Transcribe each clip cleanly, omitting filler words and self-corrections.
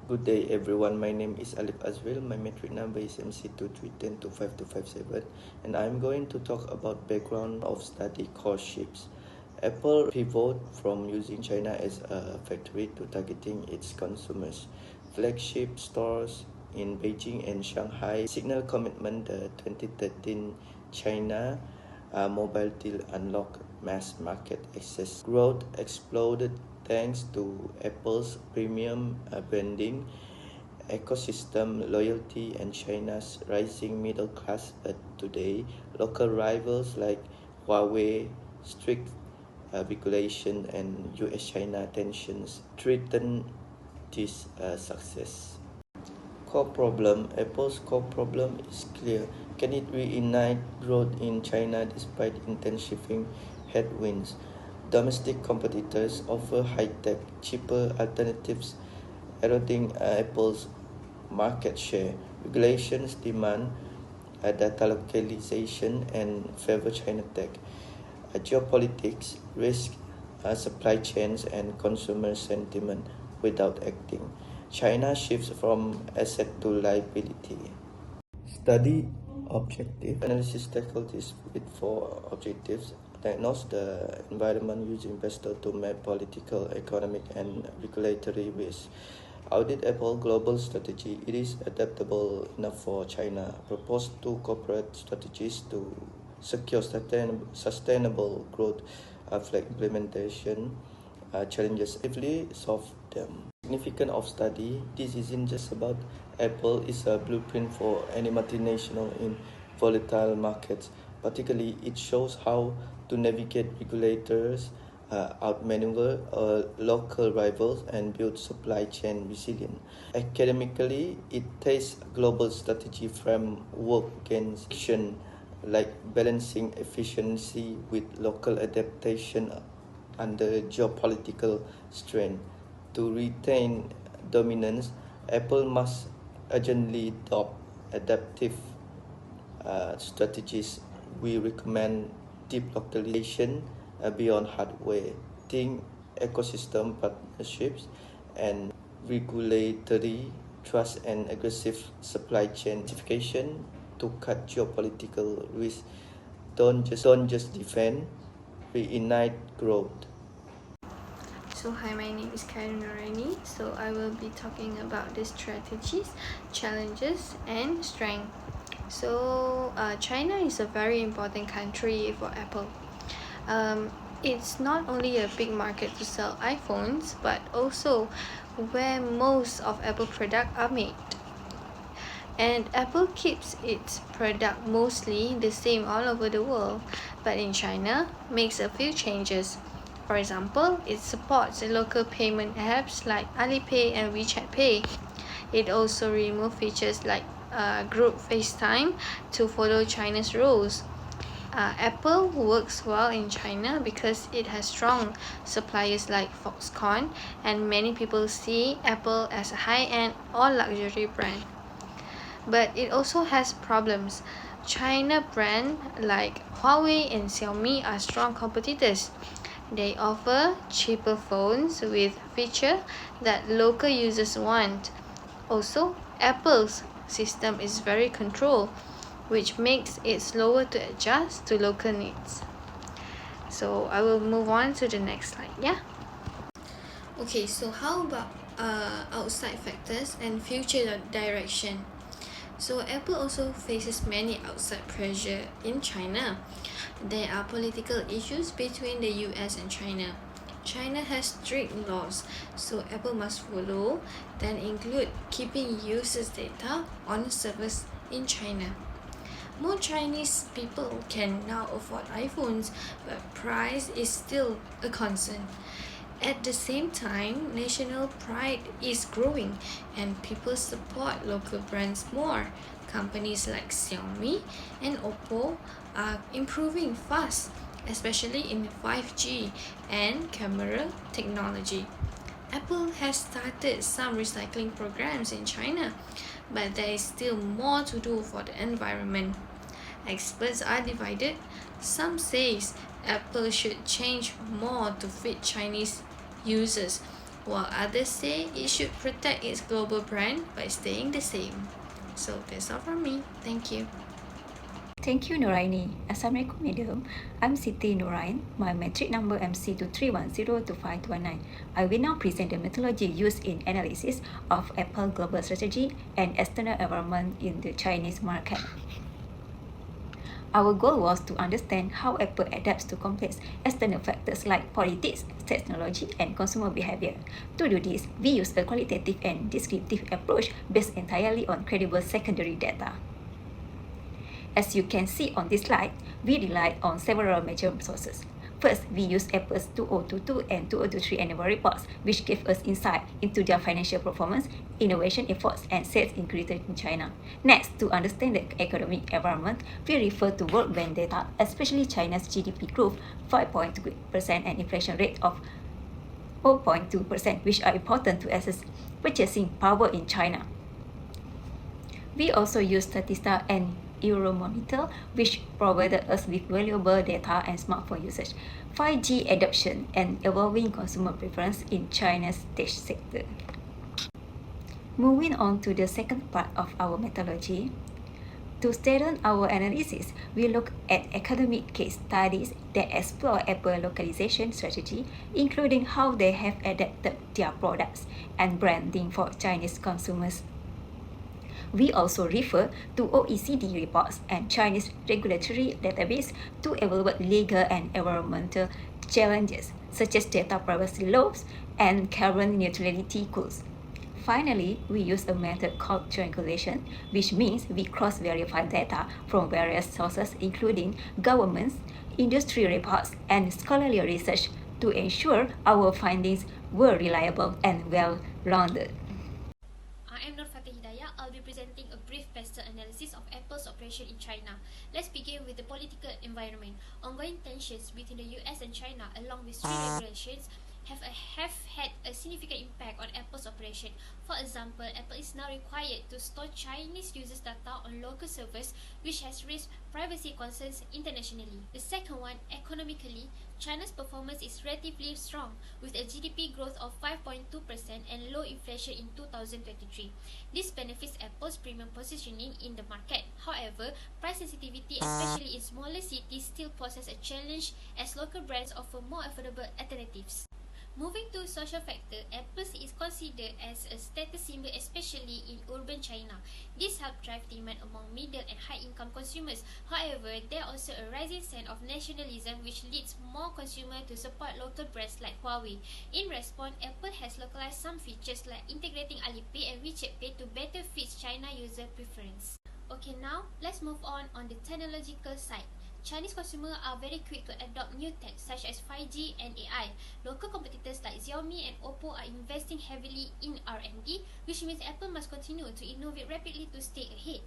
Good day everyone, my name is Alif Azril, my metric number is MC23102527 and I'm going to talk about background of study course-ships. Apple pivot from using China as a factory to targeting its consumers. Flagship stores in Beijing and Shanghai signal commitment the 2013 China mobile deal unlocked mass market access. Growth exploded thanks to Apple's premium branding, ecosystem loyalty, and China's rising middle class. But today, local rivals like Huawei, strict regulation, and US-China tensions threaten this success. Apple's core problem is clear. Can it reignite growth in China despite intensifying headwinds? Domestic competitors offer high-tech, cheaper alternatives, eroding Apple's market share. Regulations demand data localization and favor China tech. Geopolitics risk supply chains and consumer sentiment without acting. China shifts from asset to liability. Study objective analysis tackles this with four objectives. Diagnose the environment using investor to map political, economic, and regulatory risks. Audit Apple global strategy. It is adaptable enough for China. Propose two corporate strategies to secure sustainable growth. Flag implementation challenges actively solve them. Significance of study. This isn't just about Apple, it's a blueprint for any multinational in volatile markets. Particularly, it shows how to navigate regulators, outmaneuver local rivals, and build supply chain resilience. Academically, it takes global strategy framework against action like balancing efficiency with local adaptation under geopolitical strain. To retain dominance, Apple must urgently adopt adaptive strategies. We recommend deep localization beyond hardware, think ecosystem partnerships, and regulatory trust and aggressive supply chain diversification to cut geopolitical risk. Don't just defend, reignite growth. So hi, my name is Karen Norani. So I will be talking about the strategies, challenges, and strength. So China is a very important country for Apple. It's not only a big market to sell iPhones, but also where most of Apple products are made. And Apple keeps its product mostly the same all over the world, but in China makes a few changes. For example, it supports local payment apps like Alipay and WeChat Pay. It also removes features like group FaceTime to follow China's rules. Apple works well in China because it has strong suppliers like Foxconn, and many people see Apple as a high-end or luxury brand. But it also has problems. China brands like Huawei and Xiaomi are strong competitors. They offer cheaper phones with features that local users want. Also, Apple's system is very controlled, which makes it slower to adjust to local needs. So I will move on to the next slide. Yeah. Okay, so how about outside factors and future direction? So Apple also faces many outside pressure in China. There are political issues between the US and China. China has strict laws, so Apple must follow, that include keeping users' data on servers in China. More Chinese people can now afford iPhones, but price is still a concern. At the same time, national pride is growing and people support local brands more. Companies like Xiaomi and Oppo are improving fast, especially in 5G and camera technology. Apple has started some recycling programs in China, but there is still more to do for the environment. Experts are divided. Some say Apple should change more to fit Chinese users, while others say it should protect its global brand by staying the same. So that's all from me. Thank you. Thank you, Noraini. Assalamualaikum, Madam. I'm Siti Norain. My metric number MC23102529. I will now present the methodology used in analysis of Apple global strategy and external environment in the Chinese market. Our goal was to understand how Apple adapts to complex external factors like politics, technology, and consumer behavior. To do this, we use a qualitative and descriptive approach based entirely on credible secondary data. As you can see on this slide, we relied on several major sources. First, we used Apple's 2022 and 2023 annual reports, which gave us insight into their financial performance, innovation efforts, and sales increase in China. Next, to understand the economic environment, we refer to World Bank data, especially China's GDP growth 5.2% and inflation rate of 0.2%, which are important to assess purchasing power in China. We also use Statista and Euromonitor, which provided us with valuable data and smartphone usage, 5G adoption, and evolving consumer preference in China's tech sector. Moving on to the second part of our methodology. To strengthen our analysis, we look at academic case studies that explore Apple localization strategy, including how they have adapted their products and branding for Chinese consumers. We also refer to OECD reports and Chinese regulatory database to evaluate legal and environmental challenges, such as data privacy laws and carbon neutrality goals. Finally, we use a method called triangulation, which means we cross-verify data from various sources, including governments, industry reports, and scholarly research to ensure our findings were reliable and well-rounded. I am Nur Fatih Hidayah. I'll be presenting a brief PESTEL analysis of Apple's operation in China. Let's begin with the political environment. Ongoing tensions between the US and China, along with strict regulations, have had a significant impact on Apple's operation. For example, Apple is now required to store Chinese users' data on local servers, which has raised privacy concerns internationally. The second one, economically, China's performance is relatively strong, with a GDP growth of 5.2% and low inflation in 2023. This benefits Apple's premium positioning in the market. However, price sensitivity, especially in smaller cities, still poses a challenge as local brands offer more affordable alternatives. Moving to social factor, Apple is considered as a status symbol, especially in urban China. This helps drive demand among middle and high-income consumers. However, there is also a rising sense of nationalism, which leads more consumers to support local brands like Huawei. In response, Apple has localized some features like integrating Alipay and WeChat Pay to better fit China user preference. Okay, now let's move on the technological side. Chinese consumers are very quick to adopt new tech such as 5G and AI. Local competitors like Xiaomi and Oppo are investing heavily in R&D, which means Apple must continue to innovate rapidly to stay ahead.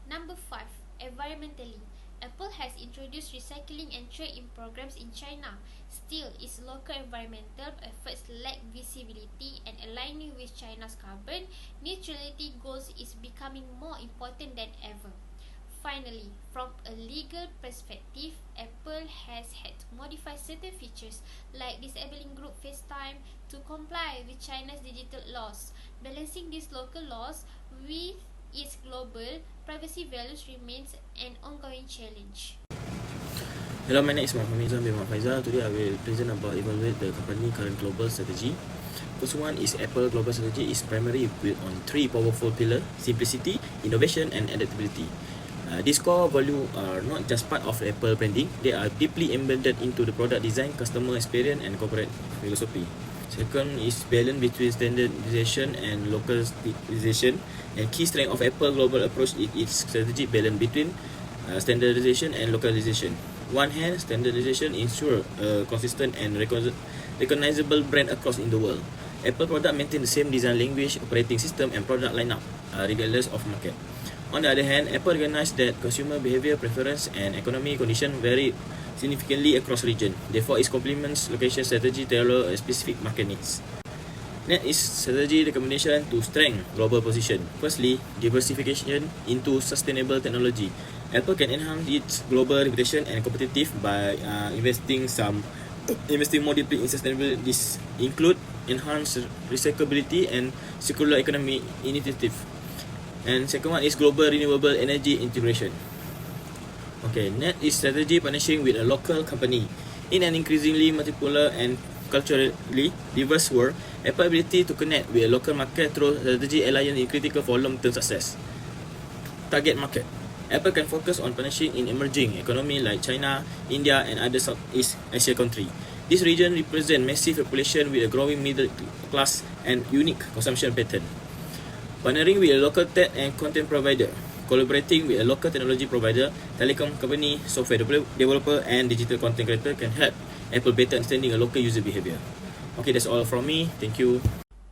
Number 5. Environmentally, Apple has introduced recycling and trade-in programs in China. Still, its local environmental efforts lack visibility, and aligning with China's carbon neutrality goals is becoming more important than ever. Finally, from a legal perspective, Apple has had to modify certain features like disabling group FaceTime to comply with China's digital laws. Balancing these local laws with its global privacy values remains an ongoing challenge. Hello, my name is Muhammad bin Faizal. Today I will present about evaluate the company current global strategy. First one is Apple global strategy is primarily built on three powerful pillars: simplicity, innovation, and adaptability. These core values are not just part of Apple branding, they are deeply embedded into the product design, customer experience, and corporate philosophy. Second is balance between standardization and localization. And key strength of Apple global approach is its strategic balance between standardization and localization. One hand, standardization ensures a consistent and recognizable brand across in the world. Apple product maintain the same design language, operating system, and product lineup regardless of market. On the other hand, Apple recognizes that consumer behavior, preference, and economic conditions vary significantly across regions. Therefore, it complements location strategy tailored to specific market needs. Next is strategy recommendation to strengthen global position. Firstly, diversification into sustainable technology. Apple can enhance its global reputation and competitive by investing more deeply in sustainable. This include enhance recyclability and circular economy initiative. And second one is global renewable energy integration. Okay, net is strategy partnership with a local company. In an increasingly multipolar and culturally diverse world, Apple's ability to connect with a local market through strategy alliance is critical for long-term success. Target market. Apple can focus on partnership in emerging economies like China, India, and other Southeast Asia countries. This region represents massive population with a growing middle class and unique consumption pattern. Partnering with a local tech and content provider, collaborating with a local technology provider, telecom company, software developer, and digital content creator can help Apple better understanding a local user behavior. Okay, that's all from me. Thank you.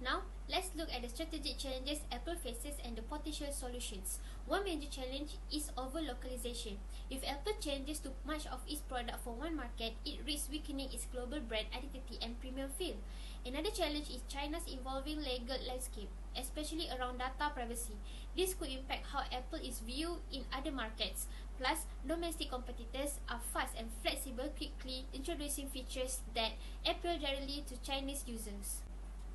Now, let's look at the strategic challenges Apple faces and the potential solutions. One major challenge is over-localization. If Apple changes too much of its product for one market, it risks weakening its global brand identity and premium feel. Another challenge is China's evolving legal landscape, especially around data privacy. This could impact how Apple is viewed in other markets. Plus, domestic competitors are fast and flexible, quickly introducing features that appeal directly to Chinese users.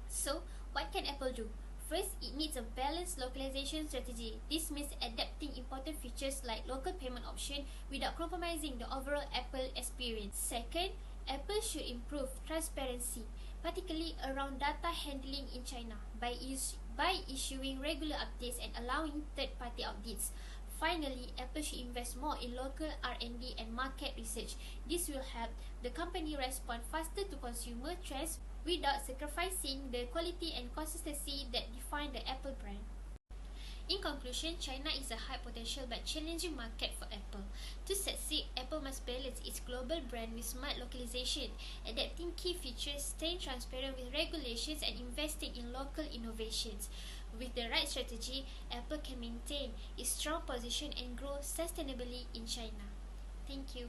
So, what can Apple do? First, it needs a balanced localization strategy. This means adapting important features like local payment option without compromising the overall Apple experience. Second, Apple should improve transparency, particularly around data handling in China, by issuing regular updates and allowing third-party audits. Finally, Apple should invest more in local R&D and market research. This will help the company respond faster to consumer trends without sacrificing the quality and consistency that define the Apple brand. In conclusion, China is a high potential but challenging market for Apple. To succeed, Apple must balance its global brand with smart localization, adapting key features, staying transparent with regulations, and investing in local innovations. With the right strategy, Apple can maintain its strong position and grow sustainably in China. Thank you.